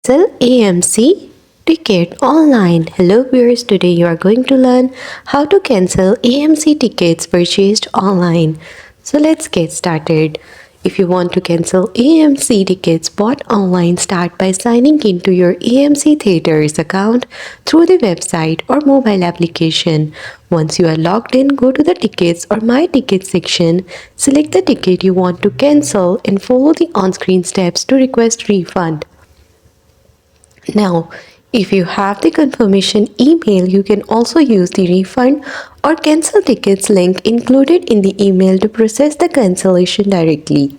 Sell AMC ticket online. Hello viewers, today you are going to learn how to cancel AMC tickets purchased online. So let's get started. If you want to cancel AMC tickets bought online, start by signing into your AMC Theatres account through the website or mobile application. Once you are logged in, go to the tickets or my ticket section, select the ticket you want to cancel and follow the on-screen steps to request refund. Now, if you have the confirmation email, you can also use the refund or cancel tickets link included in the email to process the cancellation directly.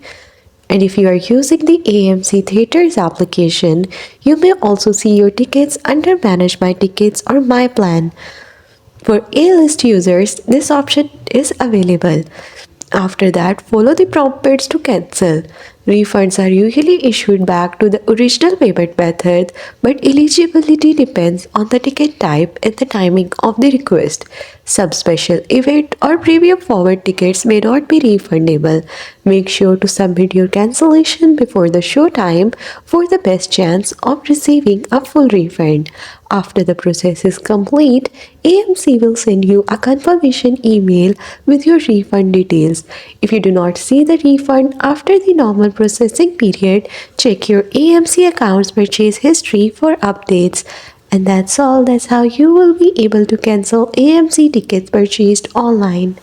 And if you are using the AMC Theatres application, you may also see your tickets under Manage My Tickets or My Plan. For A-list users, this option is available. After that, follow the prompts to cancel. Refunds are usually issued back to the original payment method, but eligibility depends on the ticket type and the timing of the request. Some special event or premium forward tickets may not be refundable. Make sure to submit your cancellation before the show time for the best chance of receiving a full refund. After the process is complete, AMC will send you a confirmation email with your refund details. If you do not see the refund after the normal processing period, check your AMC account's purchase history for updates. And that's all. That's how you will be able to cancel AMC tickets purchased online.